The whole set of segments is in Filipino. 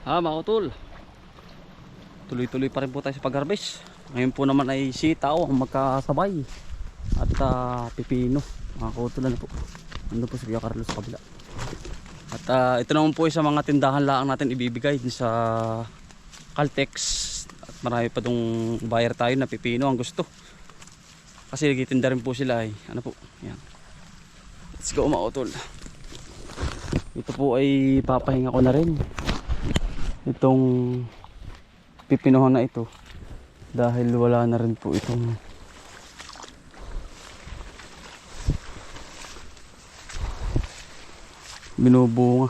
Mga utol, tuloy-tuloy pa rin po tayo sa pag-harvest. Ngayon po naman ay sitaw ang magkasabay at pipino. Mga kautol, ano po, ando po si Kuya Carlos sa kabila. At ito naman po ay sa mga tindahan lang natin ibibigay din sa Caltex. At marami pa dong buyer tayo na pipino ang gusto, kasi nagtitinda rin po sila ay ano po, yan. Let's go mga utol. Ito po ay papahinga ko na rin itong pipinohan na ito, dahil wala na rin po itong binubunga.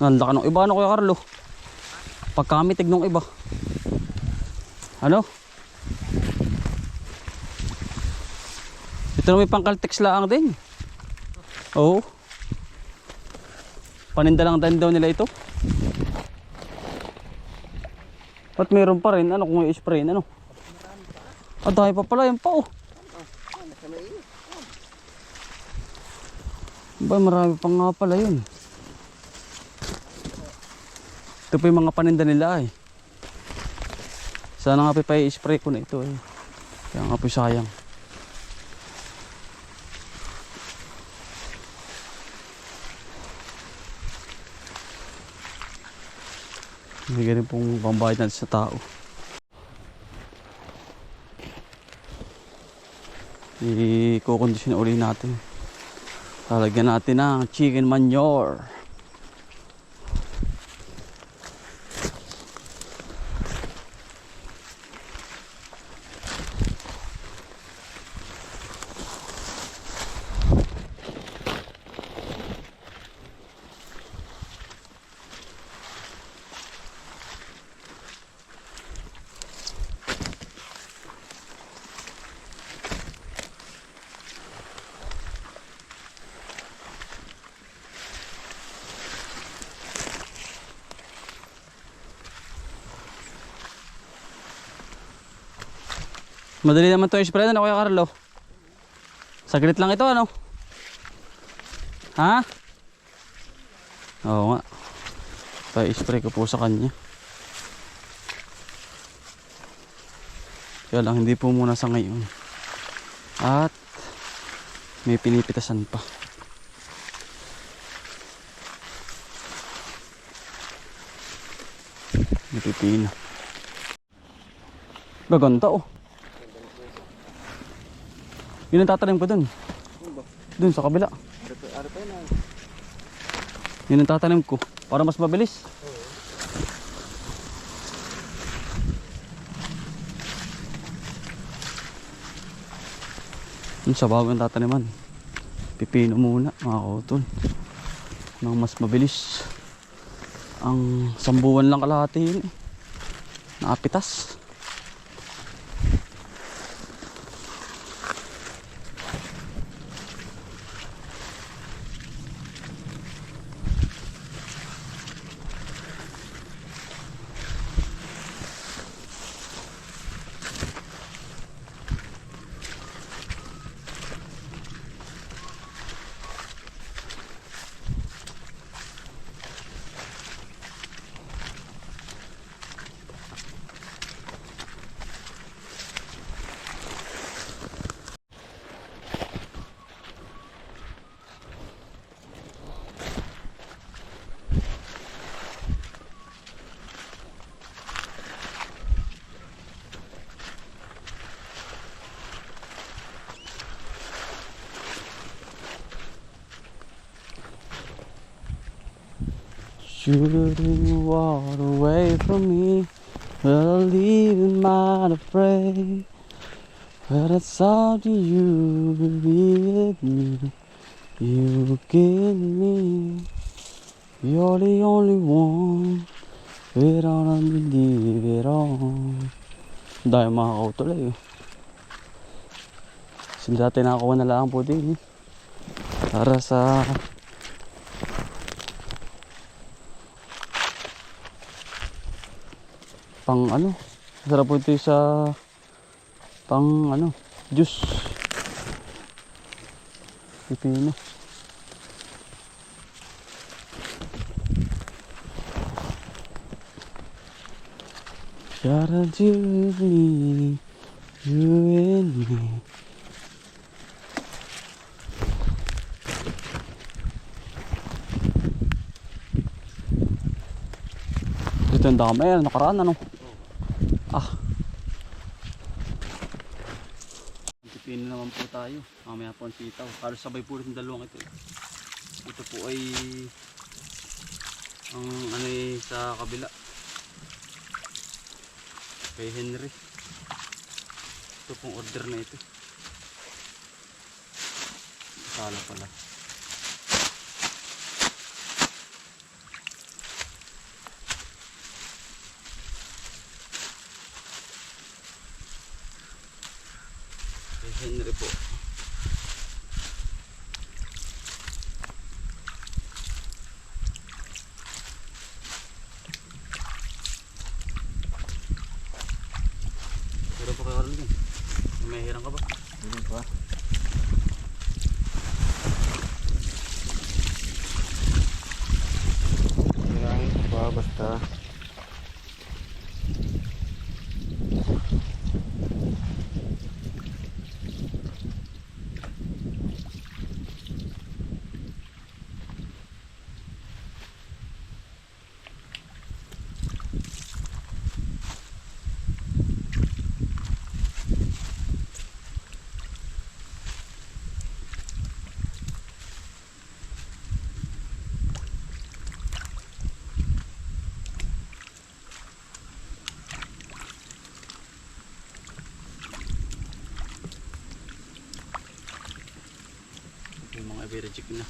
Nanda ka ng iba, ano Kuya Carlo? Pagkamitig ng iba, ano? Ito na may pang Caltex laang din. Oo. Paninda lang din daw nila ito. At meron pa rin, ano kung i-spray, ano? At dahil pa pala, yan pa oh. Ba, marami pa nga pala yun. Ito pa yung mga paninda nila eh. Sana nga pa i-spray ko na ito eh. Kaya nga po sayang. May ganun pong pambayad natin sa tao. I-kukondisyon uli natin. Lalagyan natin ng chicken manure. Madali naman to i-spray na Kuya Carlo. Saglit lang ito ano? Ha? Oo nga. Pa-spray ko po sa kanya. Kaya lang hindi po muna sa ngayon. At may pinipitasan pa. May pipino. Gaganda oh. Yun ang tatanim ko dun. Dun sa kabila. Yun ang tatanim ko para mas mabilis. Yun sa bagong tataniman. Pipino muna mga kautol, nang mas mabilis. Ang sambuan lang kalahati yun eh. Nakapitas. Shooting water away from me, well, leaving might afraid, but it's all to you, believe me, you give me, you're the only one, we don't believe it all. Dahil mga kautol eh. Dati nakakuha na lang po din eh. Para sa pang ano, sarap po ito sa pang ano, juice pipino. Shout out to me, you and me. Ito yung dami, nakaraan ano. Ah. Pipino naman po tayo. Mamaya po ang sitaw. Halos sabay po rin dalawang ito. Ito po ay ang ano sa kabila. Kay Henry. Ito pong order na ito. Sala pala. Kay Henry po. Pero po kay Carl din. May hirang ka ba? Hindi pa. Hirang pa basta. Yung mga virgin na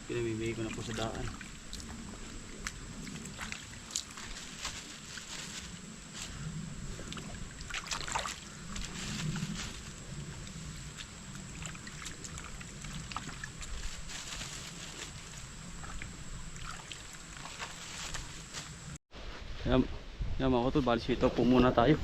pinamimigay ko na po sa daan. Yan mga tol, bali sitaw po muna tayo.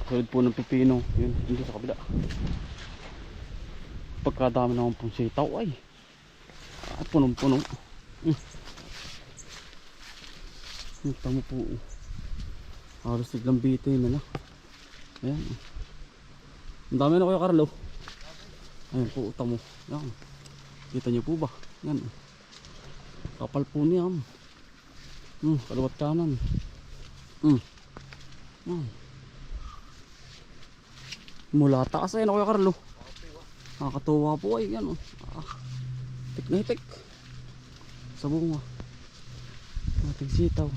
Sulod po ng pipino yun, dito sa kabila. Pagkadami naman pong sitaw ay punong puno. Ito mo po, halos tiglang bitin na na. Ayan, ang dami na Kuya Carlo. Ayan po, uta mo. Yan, kita nyo po ba? Yan, kapal po niya. Kaliwat kanan. Mula taas ay Kuya Carlo. Nakakatuwa po ay yan. Hitik na hitik sa bunga. Ating sitaw.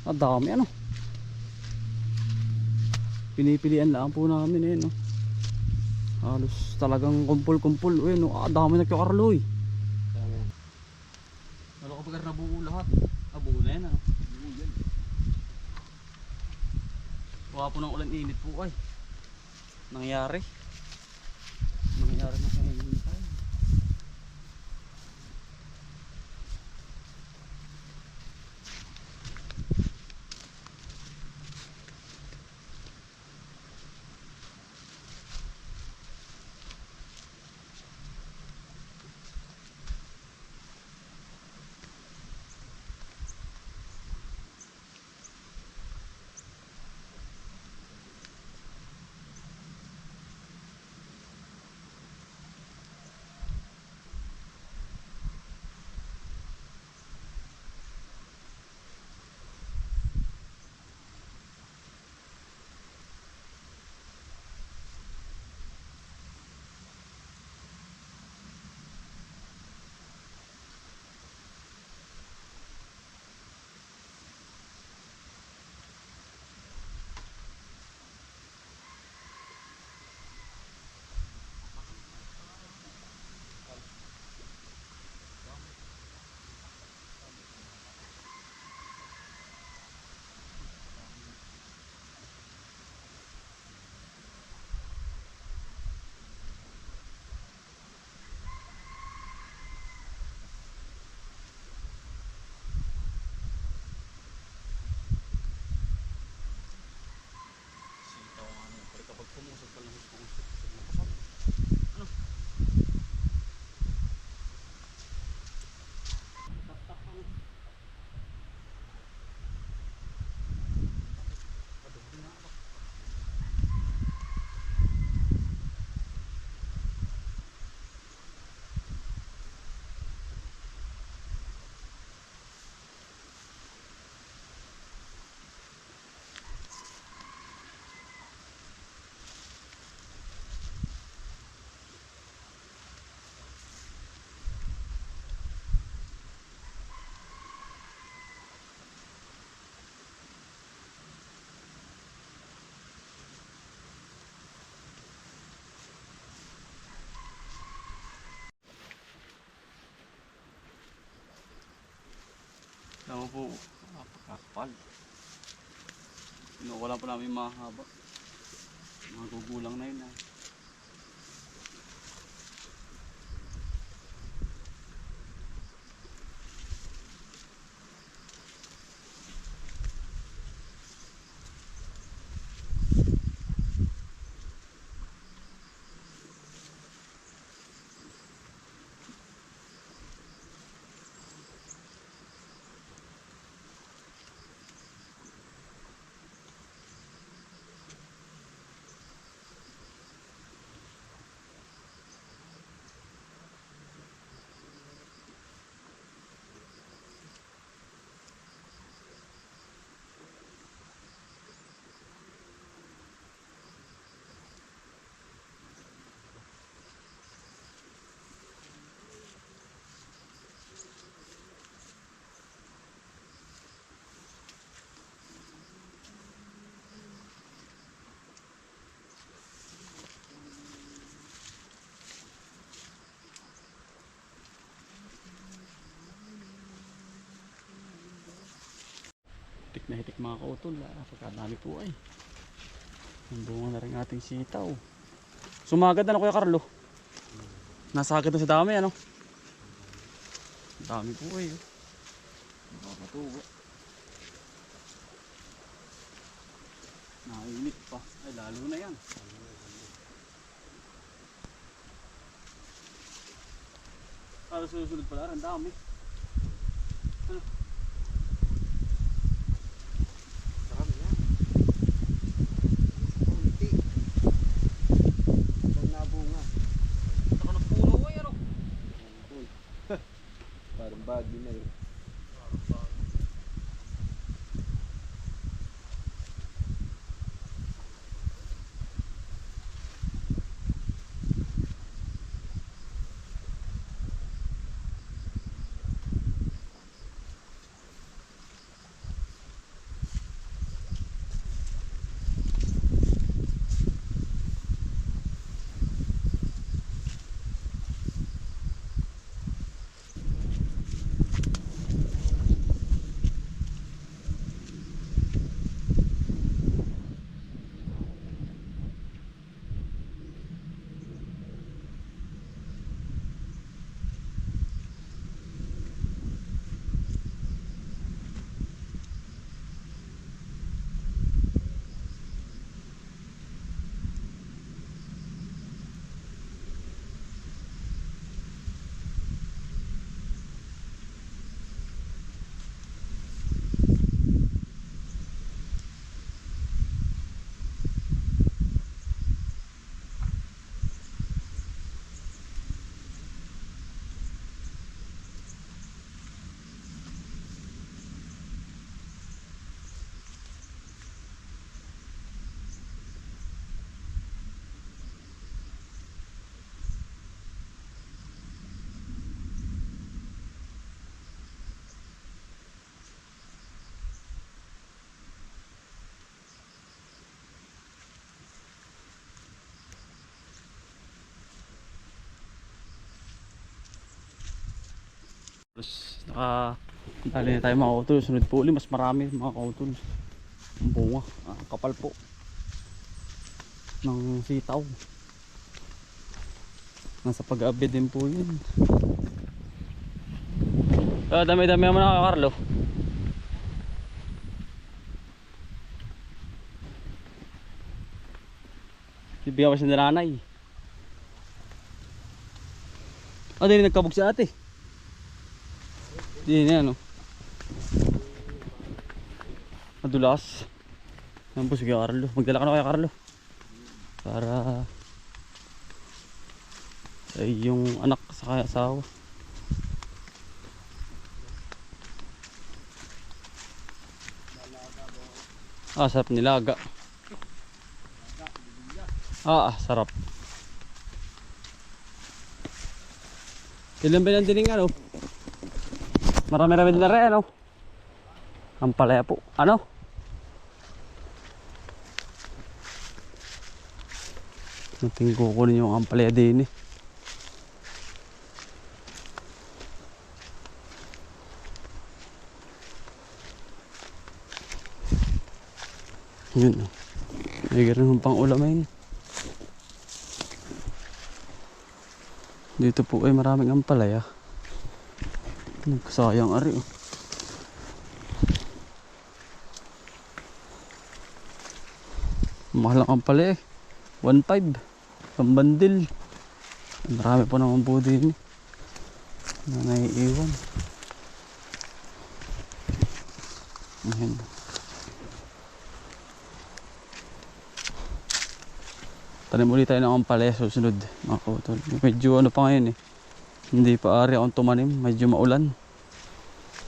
Dami ano. Pinipilian lang po namin eh no. Halos talagang kumpul-kumpul. Uy no, dami na Kuya Carlo eh. Wala kapag nabuo lahat. Buo na yan ano. Kuha po ng ulan init po ay nangyari na sa init ay. Oo, napakakapal. Wala pa namin mahaba. Magugulang na yun. Hitik na hitik mga kautol. Pagkadami po ay. Ang bunga na rin ating sitaw. Sumagad na Kuya Carlo. Nasagad na sa dami ano. Ang dami po ay. Nakakatuwa. Nakainit pa. Ay lalo na yan. Para susunod pala. Ang dami. Ano? Parang bagay na yun. Tapos dali na tayo mga kautol. Sunod po ulit. Mas marami mga kautol. Ang bunga. Kapal po. Ng sitaw. Nasa pag-abi din po yun. Dami-dami naman na Carlo. Bibigyan pa siya ng nanay. Dahil nagkabog si ate. Hindi na ano. Madulas. Yan po sige Carlo. Magdala ka na kaya Carlo. Para sa iyong anak sa kaya asawa. Sarap nilaga. Sarap. Ilan ba lang din ano? Marami-rami din na rin ano? Ang palaya po. Ano? Nating kukunin yung ampalaya din eh. Yun. May ganun pang ulamain. Dito po ay maraming ampalaya. Sayang ari oh. Mahal ang ampalaya eh. 1.5 pambandil. Marami po naman po din na naiiwan. Ayan. Tanim ulit tayo ng ampalaya susunod mga kautol. Medyo ano pa ngayon eh. Hindi pa ari akong tumanim. Medyo maulan.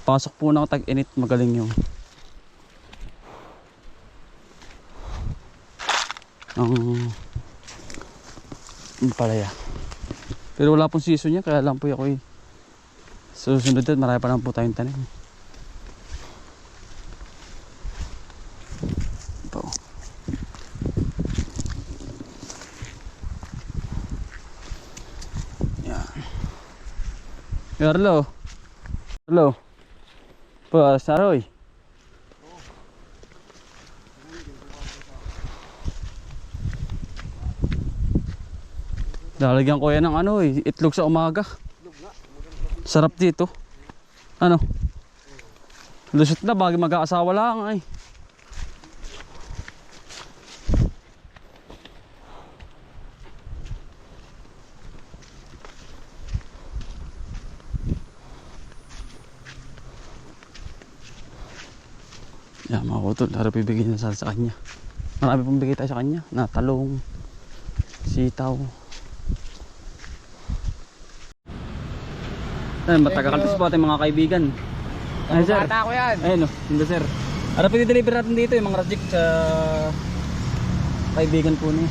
Pasok po ng tag-init. Magaling yung ampalaya. Pero wala pong season niya. Kaya lang po ako eh. Susunod din. Marami pa lang po tayong tanim. Ito. Hello. Hello. Pa saroy. Lalagyan ko yan ng ano eh, itlog sa umaga. Sarap dito. Ano? Lusot na bagay mag-aasawa lang ay. Yan mga kutol, harap ibigay na sa kanya. Marami pong bigay tayo sa kanya. Na talong, sitaw. Ayun, mataga-kaltas po ating mga kaibigan. Ayun sir. Bata ko yan. Ayun o, hindi sir. Harap i-deliver natin dito yung mga reject sa kaibigan po niya.